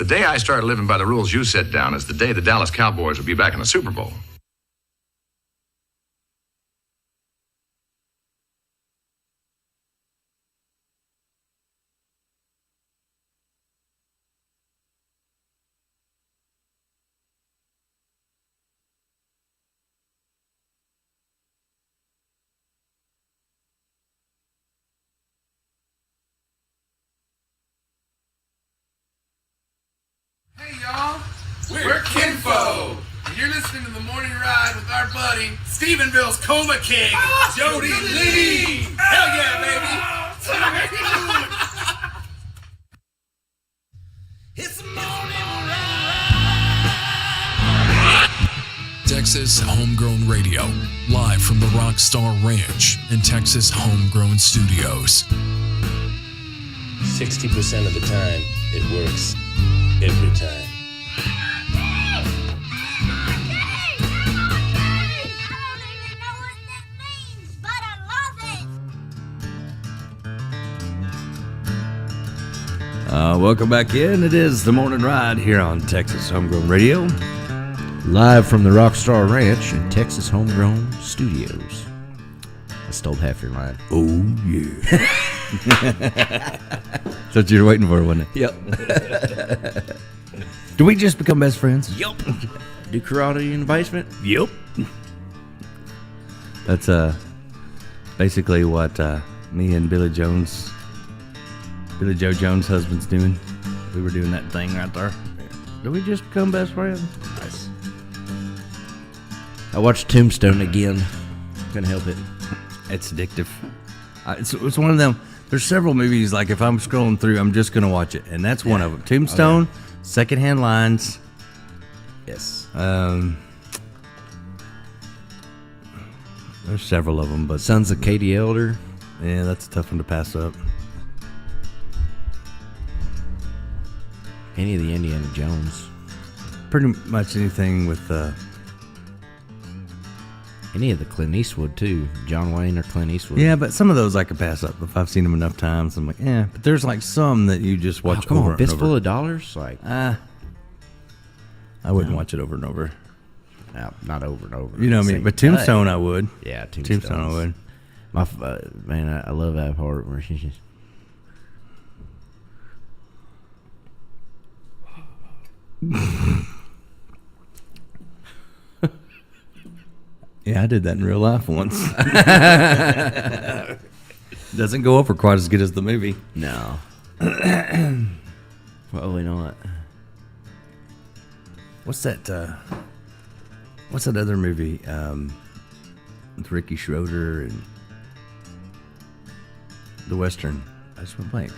The day I started living by the rules you set down is the day the Dallas Cowboys will be back in the Super Bowl. Hey y'all, we're Kinfo, and you're listening to The Morning Ride with our buddy, Stephenville's Coma King, Jody Lee. Hell yeah, baby. It's the morning ride. Texas Homegrown Radio, live from the Rockstar Ranch and Texas Homegrown Studios. 60% of the time, it works. Every time. Welcome back in. It is the morning ride here on Texas Homegrown Radio, live from the Rockstar Ranch in Texas Homegrown Studios. I stole half your line. Oh yeah. That's what you were waiting for, wasn't it? Yep. Do we just become best friends? Yep. Do karate in the basement? Yep. That's basically what me and Billy Joe Jones' husband's doing. We were doing that thing right there. Do we just become best friends? Nice. I watched Tombstone again. Couldn't help it. It's addictive. It's one of them. There's several movies, like if I'm scrolling through, I'm just going to watch it. And that's one of them. Tombstone, Secondhand Lines. Yes. There's several of them, but Sons of Katie Elder. Yeah, that's a tough one to pass up. Any of the Indiana Jones. Pretty much anything with... any of the Clint Eastwood, too. John Wayne or Clint Eastwood. Yeah, but some of those I could pass up. If I've seen them enough times, I'm like, yeah. But there's like some that you just watch over and over. Fistful of Dollars? Like, I wouldn't watch it over and over. No, not over and over. You know what I mean? But Tombstone, I would. Yeah, Tombstone I would. Man, I love that part where she's just... Yeah, I did that in real life once. Doesn't go over quite as good as the movie. No. Probably not. What's that other movie with Ricky Schroeder and the Western? I just went blank.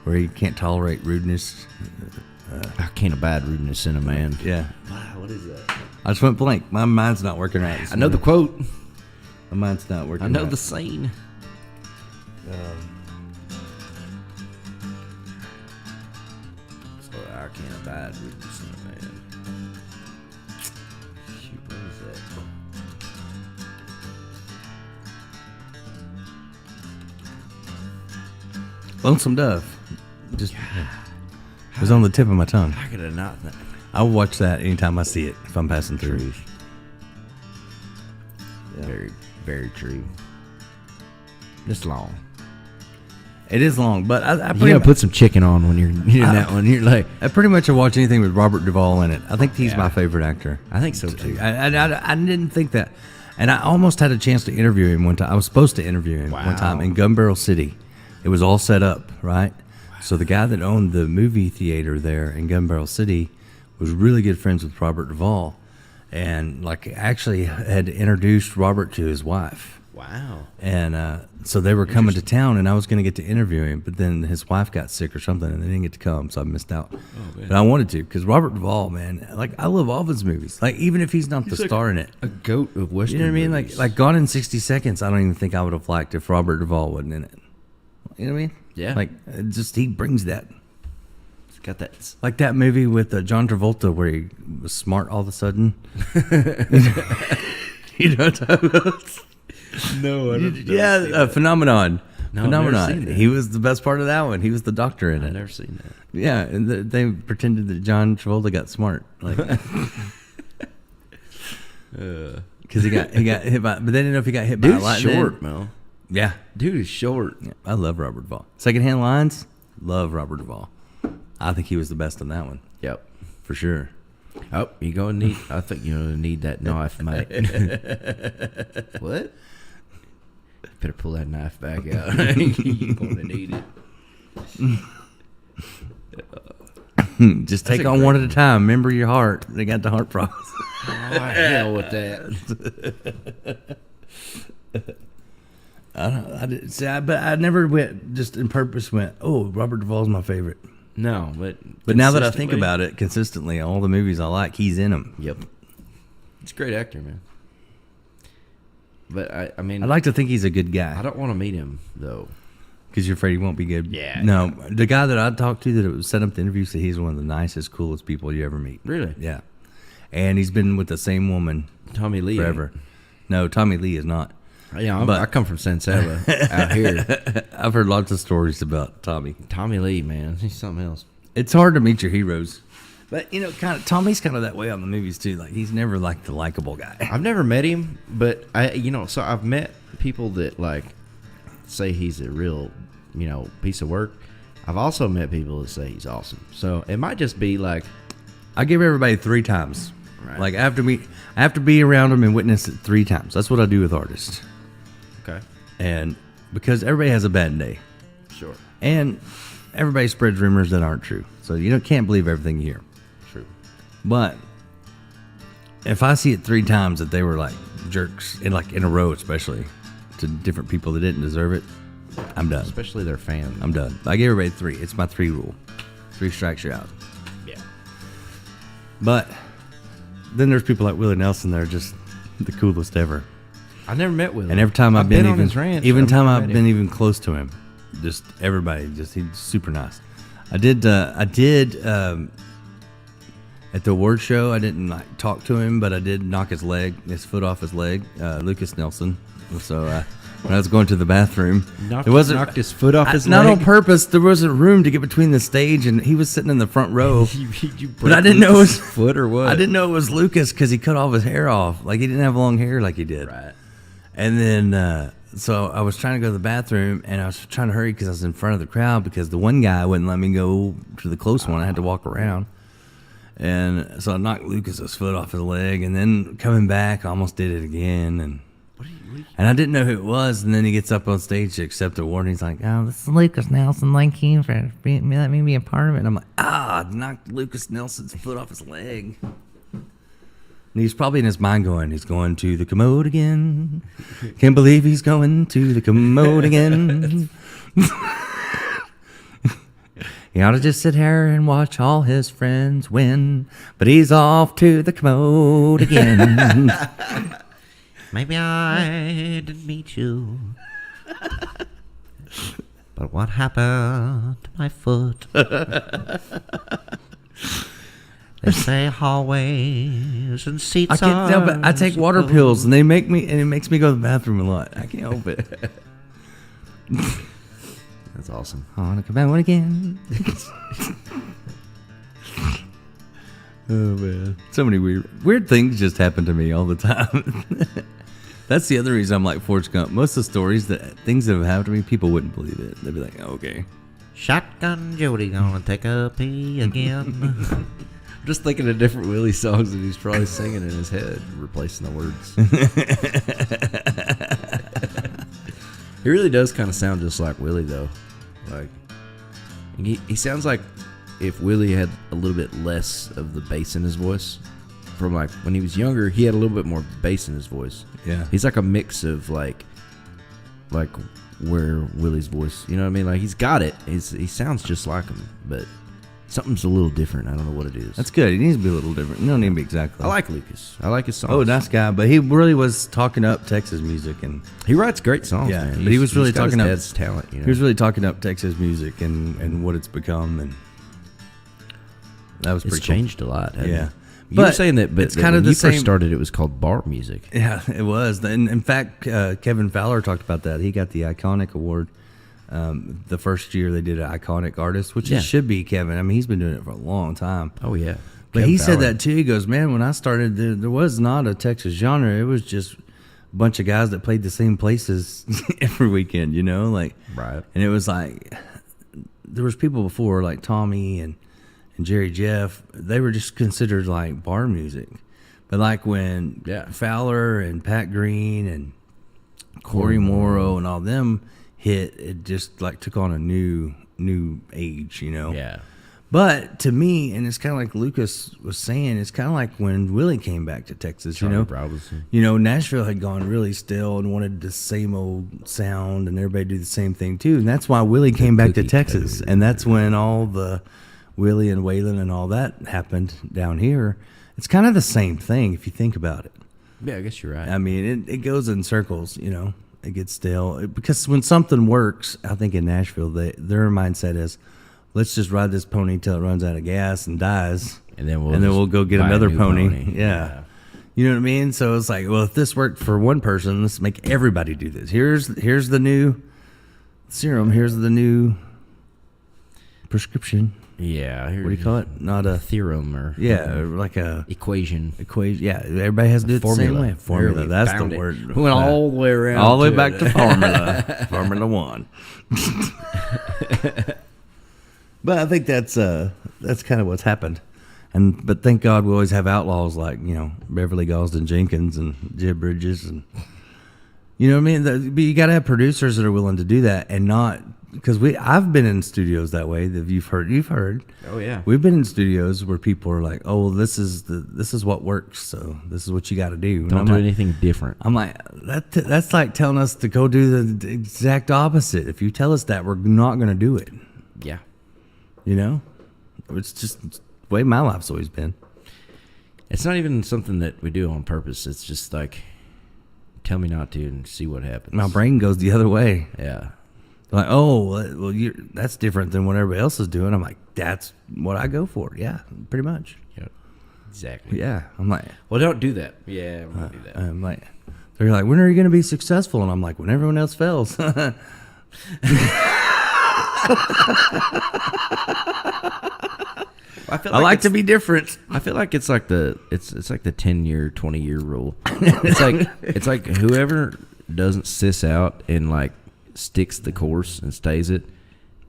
Where he can't tolerate rudeness. I can't abide rudeness in a man. Yeah. Wow, what is that? I just went blank. My mind's not working right. I know the quote. My mind's not working right. I know the scene. So I can't abide rudeness in a man. Shoot, what is that? Lonesome Dove. Just... It was on the tip of my tongue. I could have not. I'll watch that anytime I see it if I'm passing through. Yeah. Very, very true. Just long. It is long, but I you gotta put some chicken on when you're in that one. You're like, I pretty much watch anything with Robert Duvall in it. I think he's my favorite actor. I think so too. I didn't think that, and I almost had a chance to interview him one time. I was supposed to interview him one time in Gun Barrel City. It was all set up, right? So the guy that owned the movie theater there in Gun Barrel City was really good friends with Robert Duvall, and like actually had introduced Robert to his wife. Wow. And so they were coming to town, and I was going to get to interview him, but then his wife got sick or something, and they didn't get to come, so I missed out. Oh, but I wanted to, because Robert Duvall, man, like I love all of his movies. Like even if he's not the star in it, a goat of Western. You know what I mean? Movies. Like Gone in 60 Seconds. I don't even think I would have liked if Robert Duvall wasn't in it. You know what I mean? Yeah. Like, just he brings that. He's got that. Like that movie with John Travolta where he was smart all of a sudden. You know what I'm talking about? No, I don't know. Yeah, Phenomenon. No, I've never seen Phenomenon. that. He was the best part of that one. He was the doctor in I've it. never seen that. Yeah, and they pretended that John Travolta got smart, like because he got hit by, but they didn't know if he got hit by a Dude's lightning. short, Mel. Yeah, Dude is short. yeah, I love Robert Duvall. Secondhand Lines, love Robert Duvall. I think he was the best on that one Yep. for sure. Oh, you gonna need? I think you're gonna need that knife, mate. What? Better pull that knife back out. You're gonna need it. Just take on one at a time. Remember your heart. They got the heart problems. Oh, hell with that. I did, see, but I never went just in purpose. Went, oh, Robert Duvall's my favorite. No, but But now that I think consistently- about it, consistently, all the movies I like, he's in them. Yep. He's a great actor, man. But I mean, I'd like to think he's a good I guy don't want to meet him though. because you're afraid he won't be good. Yeah. No, the guy that I talked to that was set up the interview said he's one of the nicest, coolest people you ever meet. Really? Yeah. And he's been with the same woman Tommy Lee. forever. No, Tommy Lee is not. Yeah, But- I come from San Saba out here. I've heard lots of stories about Tommy. Tommy Lee, man, he's something else. It's hard to meet your heroes. But, you know, Tommy's kind of that way on the movies, too. Like, he's never, like, the likable guy. I've never met him, but so I've met people that like say he's a real, piece of work. I've also met people that say he's awesome. So it might just be like, I give everybody 3 times. Right. Like, I have to be around them and witness it 3 times. That's what I do with artists. okay, And because everybody has a bad day. sure, And everybody spreads rumors that aren't true. So you can't believe everything you hear. true. But if I see it 3 times that they were like jerks in a row, especially to different people that didn't deserve it, I'm done. Especially their fans. I'm done. I give everybody 3. It's my 3 rule. 3 strikes you're out. Yeah. But then there's people like Willie Nelson that are just the coolest ever. I never met with him. And every time I've been on even his ranch, even I've time never I've met been him. even close to him, just everybody, just he's super nice. I did at the award show. I didn't like talk to him, but I did knock his foot off his leg. Lucas Nelson. So when I was going to the bathroom, Knocked- there wasn't knocked his foot off his not leg? on purpose. There wasn't room to get between the stage, and he was sitting in the front row. you But I didn't know it was foot or what. I didn't know it was Lucas because he cut all his hair off. Like he didn't have long hair like he did. Right. And then, so I was trying to go to the bathroom, and I was trying to hurry because I was in front of the crowd because the one guy wouldn't let me go to the close one. I had to walk around. And so I knocked Lucas's foot off his leg, and then coming back, I almost did it again. And I didn't know who it was. And then he gets up on stage to accept the award, and he's like, "Oh, this is Lucas Nelson. Thank you for letting me be a part of it." And I'm like, I knocked Lucas Nelson's foot off his leg. And he's probably in his mind going, he's going to the commode again. Can't believe he's going to the commode again. He ought to just sit here and watch all his friends win. But he's off to the commode again. Maybe I didn't meet you. But what happened to my foot? They say hallways and seats I can't tell, but I are take water supposed- pills, and it makes me go to the bathroom a lot. I can't help it. That's awesome. On the commode again. Oh man, so many weird things just happen to me all the time. That's the other reason I'm like Forrest Gump. Most of the stories things that have happened to me, people wouldn't believe it. They'd be like, oh, "Okay." Shotgun Jody gonna take a pee again. I'm just thinking of different Willie songs that he's probably singing in his head, replacing the words. He really does kind of sound just like Willie, though. Like he sounds like if Willie had a little bit less of the bass in his voice. From like when he was younger, he had a little bit more bass in his voice. Yeah. He's like a mix of like where Willie's voice, you know what I mean? Like he's got it. He sounds just like him, but something's a little different. I don't know what it is. That's good. He needs to be a little different. You don't need to be exactly. I like Lucas. I like his songs. Oh, nice guy. But he really was talking up Texas music, and He writes great songs, Yeah, man. but he was really he's got talking his up- dad's talent. You know? he was really talking up Texas music and what it's become, and that was It's pretty cool. changed a lot. hasn't Yeah. it? You were But saying that, but it's kind of when the you same- first started, it was called bar music. Yeah, it was. And in fact, Kevin Fowler talked about that. He got the iconic award The first year they did an iconic artist, which Yeah. it should be Kevin. I mean, he's been doing it for a long time. Oh yeah. But Kevin he said Fowler. that too. He goes, man, when I started, there was not a Texas genre. It was just a bunch of guys that played the same places every weekend, you know? Like, Right. And it was like, there was people before, like Tommy and Jerry Jeff. They were just considered like bar music. But like when Fowler and Pat Green and Corey Morrow and all them hit, it just like took on a new age, you know? Yeah. But to me, and it's kind of like Lucas was saying, it's kind of like when Willie came back to Texas, Charlie you know? Robinson. You know, Nashville had gone really still and wanted the same old sound, and everybody do the same thing too. And that's why Willie came back to cookie Texas. cutter. And that's when all the Willie and Waylon and all that happened down here. It's kind of the same thing if you think about it. Yeah, I guess you're right. I mean, it goes in circles, you know? It gets stale. Because when something works, I think in Nashville, their mindset is, let's just ride this pony till it runs out of gas and dies, and then we'll go get buy a another new pony. Yeah. You know what I mean? So it's like, well, if this worked for one person, let's make everybody do this. Here's the new serum. Here's the new prescription. Yeah. What do you call it? Not a theorem or like a equation. equation. Yeah, everybody has to do it the same way. Formula. Really That's the found it. word. We went all the way around. All the way to back it. to formula. Formula One. But I think that's kind of what's happened. But thank God we always have outlaws like, you know, Beverly Gosden Jenkins and Jib Bridges, and you know what I mean. But you got to have producers that are willing to do that, and not because I've been in studios that way. That you've heard. Oh yeah. We've been in studios where people are like, oh, well, this is what works, so this is what you got to do. And Don't I'm do like, anything different. I'm like, that's like telling us to go do the exact opposite. If you tell us that, we're not going to do it. Yeah. You know, it's just the way my life's always been. It's not even something that we do on purpose. It's just like, tell me not to and see what happens. My brain goes the other way. Yeah. Like, oh, well, that's different than what everybody else is doing. I'm like, that's what I go for. Yeah, pretty much. Yep. Exactly. Yeah. I'm like, Well, don't do that. Yeah, we won't do that. I'm like, they're like, when are you going to be successful? And I'm like, when everyone else fails. I like to be different. I feel like it's like the 10-year, 20-year rule. It's like whoever doesn't sis out and like sticks the course and stays it,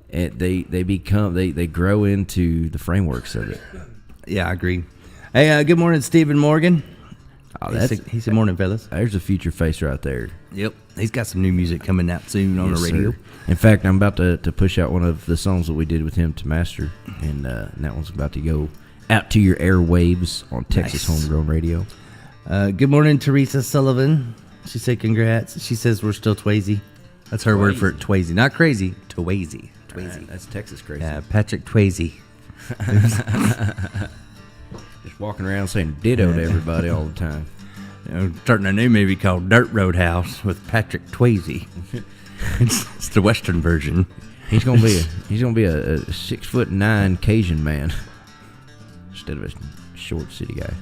and they grow into the frameworks of it. Yeah, I agree. Hey, good morning, Stephen Morgan. Oh, He said morning, fellas. There's a future face right there. Yep. He's got some new music coming out soon on Yes, the radio. sir. In fact, I'm about to push out one of the songs that we did with him to master, and that one's about to go out to your airwaves on Texas Nice. Homegrown Radio. Good morning, Teresa Sullivan. She said congrats. She says we're still Twazy. That's her word for it, Twazy. Not crazy, Twazy. Twazy. That's Texas crazy. Yeah, Patrick Twazy. Just walking around saying ditto to everybody all the time. You know, starting a new movie called Dirt Roadhouse with Patrick Twazy. It's the Western version. He's gonna be a 6'9" Cajun man instead of a short city guy.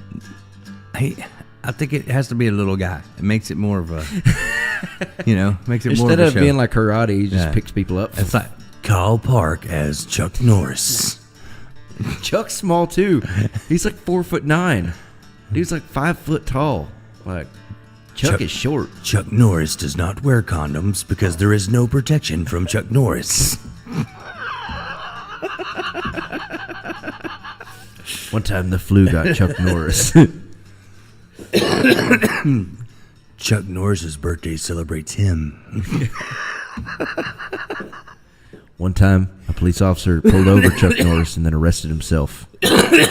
I think it has to be a little guy. It makes it more of a, makes it more Instead of a of show. being like karate, he just Yeah. picks people up. It's like Carl Park as Chuck Norris. Chuck's small too. He's like 4'9". Dude's like 5 foot tall. Like Chuck is short. Chuck Norris does not wear condoms because there is no protection from Chuck Norris. One time the flu got Chuck Norris. Chuck Norris's birthday celebrates him. One time, a police officer pulled over Chuck Norris and then arrested himself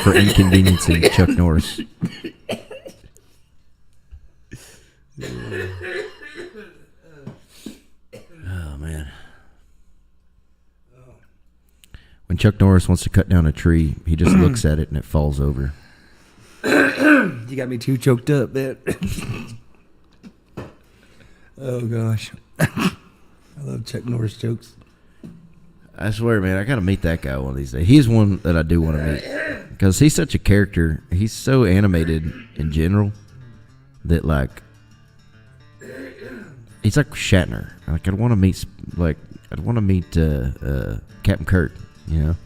for inconveniencing Chuck Norris. Oh, man. When Chuck Norris wants to cut down a tree, he just looks at it and it falls over. You got me too choked up, man. Oh, gosh. I love Chuck Norris jokes. I swear, man, I got to meet that guy one of these days. He's one that I do want to meet because he's such a character. He's so animated in general that, like, he's like Shatner. Like, I want to meet, like, I'd want to meet Captain Kirk, you know?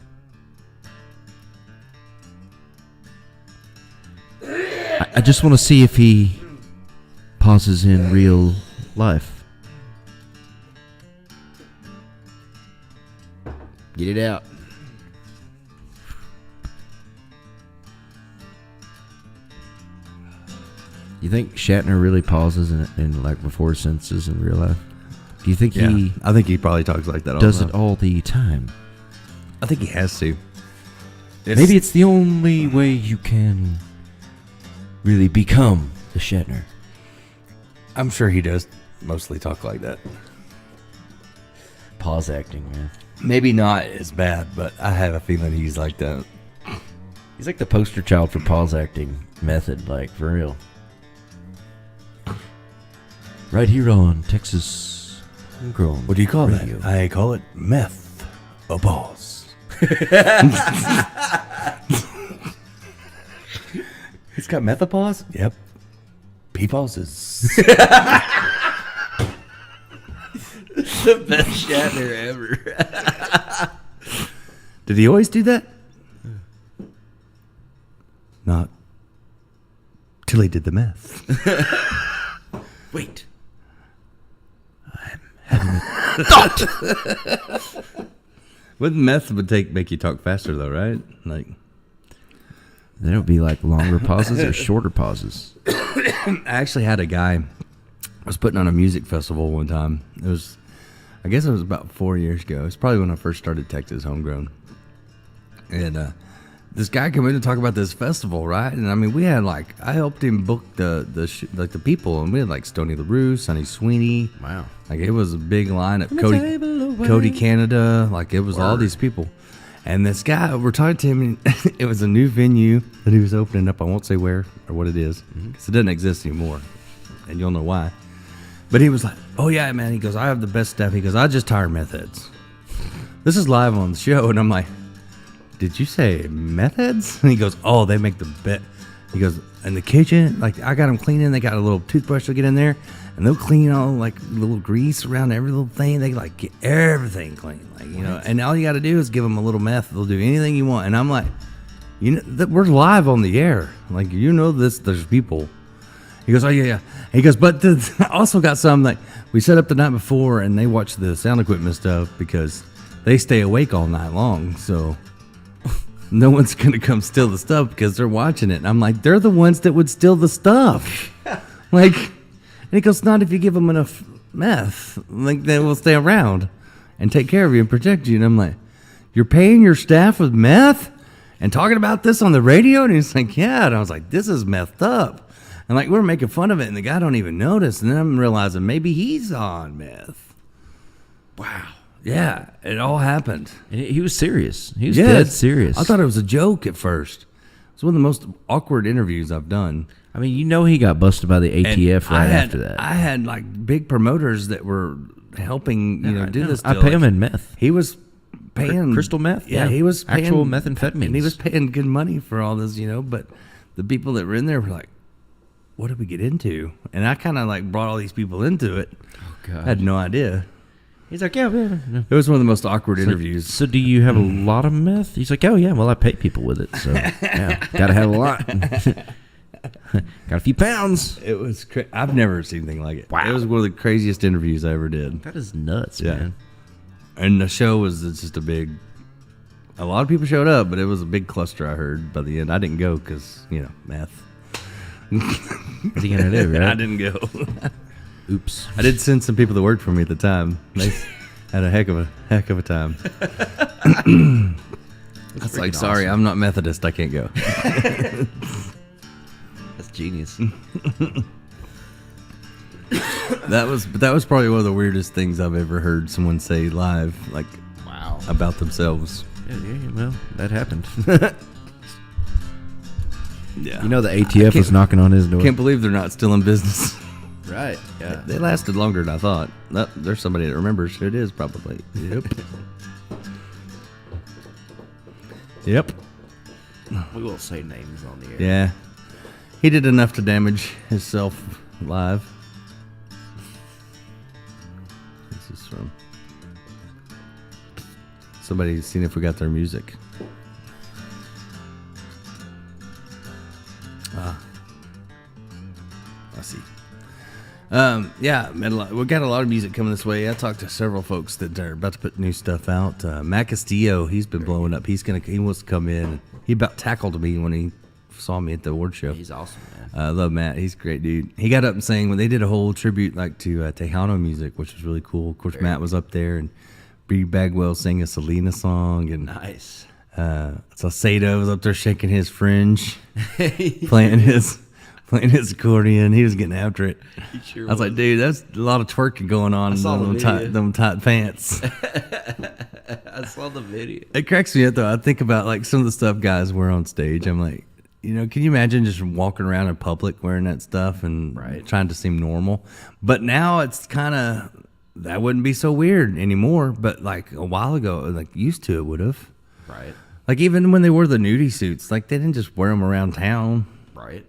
I just want to see if he pauses in real life. Get it out. You think Shatner really pauses in like before sentences in real life? Do you think he I think he probably talks like that all does the it time. all the time? I think he has to. Maybe it's the only way you can really become the Shatner. I'm sure he does mostly talk like that. Pause acting, man. Maybe not as bad, but I have a feeling he's like that. He's like the poster child for pause acting method, like for real. Right here on Texas Homegrown. What do you call Radio. that? I call it meth. A pause. He's got methapause? Yep. P pauses. The best Shatner ever. Did he always do that? Not till he did the meth. Wait. Wouldn't meth make you talk faster though, right? Like Then it would be like longer pauses or shorter pauses. I actually had a guy I was putting on a music festival one time. I guess it was about 4 years ago. It's probably when I first started Texas Homegrown. And this guy came in to talk about this festival, right? And I mean, we had I helped him book the people, and we had like Stoney LaRue, Sonny Sweeney. Wow. Like it was a big lineup. Cody Canada, like it was all these people. And this guy, we're talking to him, and it was a new venue that he was opening up. I won't say where or what it is, because it doesn't exist anymore, and you'll know why. But he was like, "Oh yeah, man." He goes, "I have the best staff." He goes, "I just hire meth heads." This is live on the show, and I'm like, "Did you say meth heads?" And he goes, "Oh, they make the best." He goes, "In the kitchen, like I got them cleaning. They got a little toothbrush to get in there, and they'll clean all like little grease around every little thing. They like get everything clean, like you know. And all you got to do is give them a little meth. They'll do anything you want." And I'm like, "You know, we're live on the air. Like you know this. There's people." He goes, "Oh yeah." He goes, "But I also got some like we set up the night before, and they watch the sound equipment stuff because they stay awake all night long. So no one's gonna come steal the stuff because they're watching it." And I'm like, "They're the ones that would steal the stuff." Like, and he goes, "Not if you give them enough meth. Like they will stay around and take care of you and protect you." And I'm like, "You're paying your staff with meth and talking about this on the radio?" And he's like, "Yeah." And I was like, "This is methed up." And like we're making fun of it, and the guy don't even notice. And then I'm realizing maybe he's on meth. Wow. Yeah, it all happened. And he was serious. He was dead serious. I thought it was a joke at first. It's one of the most awkward interviews I've done. I mean, you know he got busted by the ATF right after that. I had like big promoters that were helping do this. I deal. pay him in meth. He was paying Crystal meth? Yeah, Yeah. he was paying Actual methamphetamines. and he was paying good money for all this, But the people that were in there were like, "What did we get into?" And I kind of like brought all these people into it. Oh, God. I had no idea. He's like, yeah. It was one of the most awkward interviews. So do you have a lot of meth? He's like, oh, yeah, well, I pay people with it. So, yeah, got to have a lot. Got a few pounds. It was I've never seen anything like it. Wow. It was one of the craziest interviews I ever did. That is nuts, Yeah. man. And the show was just a lot of people showed up, but it was a big cluster, I heard, by the end. I didn't go because, meth. What's he going to do, right? I didn't go. Oops. I did send some people that worked for me at the time. They had a heck of a time. It's like, sorry, I'm not Methodist. I can't go. That's genius. That was probably one of the weirdest things I've ever heard someone say live, like, Wow. about themselves. Yeah, well, that happened. Yeah. The ATF was knocking on his door. Can't believe they're not still in business. Right, yeah. They lasted longer than I thought. There's somebody that remembers who it is, probably. Yep. Yep. We won't say names on the air. Yeah. He did enough to damage himself live. This is from Somebody's seen if we got their music. I see. Yeah, we got a lot of music coming this way. I talked to several folks that are about to put new stuff out. Matt Castillo, he's been blowing up. He wants to come in. He about tackled me when he saw me at the award show. He's awesome, man. I love Matt. He's a great dude. He got up and sang when they did a whole tribute like to Tejano music, which was really cool. Of course, Matt was up there, and Bree Bagwell sang a Selena song, and Nice. so Sato was up there shaking his fringe, playing his accordion. He was getting after it. Sure I was like, dude, that's a lot of twerking going on in saw the them tight pants. I saw the video. It cracks me up though. I think about like some of the stuff guys wear on stage. I'm like, can you imagine just walking around in public wearing that stuff and trying to seem normal? But now it's kind of, that wouldn't be so weird anymore. But like a while ago, like used to, it would have. Right. Like even when they wore the nudie suits, like they didn't just wear them around town. Right.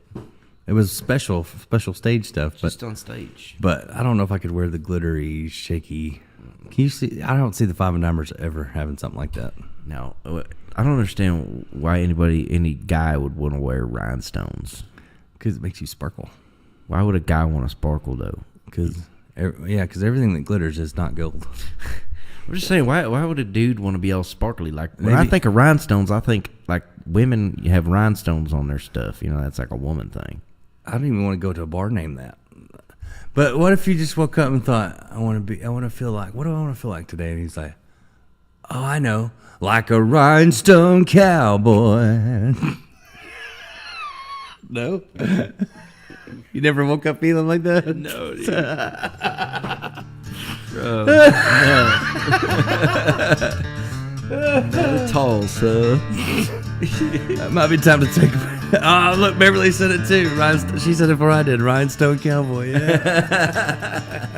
It was special stage stuff. Just on stage. But I don't know if I could wear the glittery, shaky. Can you see? I don't see the Five and Dimers ever having something like that. No, I don't understand why any guy would want to wear rhinestones. Because it makes you sparkle. Why would a guy want to sparkle though? Because everything that glitters is not gold. I'm just saying, why would a dude want to be all sparkly? Like when I think of rhinestones, I think like women have rhinestones on their stuff. That's like a woman thing. I don't even want to go to a bar named that. But what if you just woke up and thought, I want to feel like, what do I want to feel like today? And he's like, oh, I know, like a rhinestone cowboy. No? You never woke up feeling like that? No, dude. Not at all, sir. It might be time to take a break. Oh, look, Beverly said it too. She said it before I did. Rhinestone Cowboy, yeah.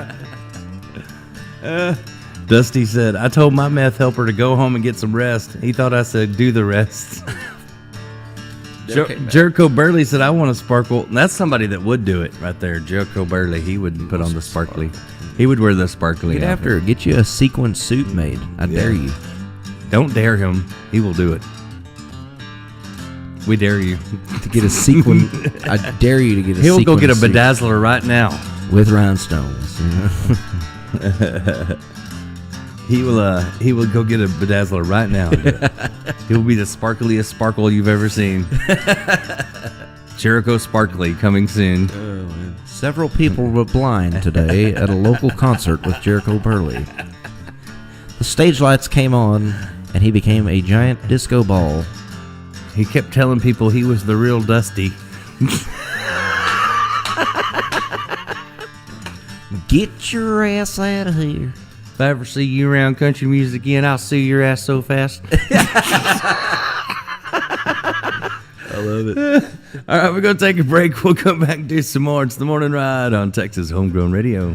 Dusty said, I told my meth helper to go home and get some rest. He thought I said, do the rest. Jericho Burley said, I want to sparkle. And that's somebody that would do it right there. Jericho Burley, he would put on the sparkly. He would wear the sparkly. Get after it. Get you a sequin suit made. I dare you. Don't dare him. He will do it. We dare you to get a sequin. I dare you to get a sequin. He'll go get a bedazzler right now with rhinestones. He will go get a bedazzler right now. He will be the sparkliest sparkle you've ever seen. Jericho Sparkly coming soon. Several people were blind today at a local concert with Jericho Burley. The stage lights came on, and he became a giant disco ball. He kept telling people he was the real Dusty. Get your ass out of here. If I ever see you around country music again, I'll sue your ass so fast. I love it. All right, we're going to take a break. We'll come back and do some more. It's the Morning Ride on Texas Homegrown Radio.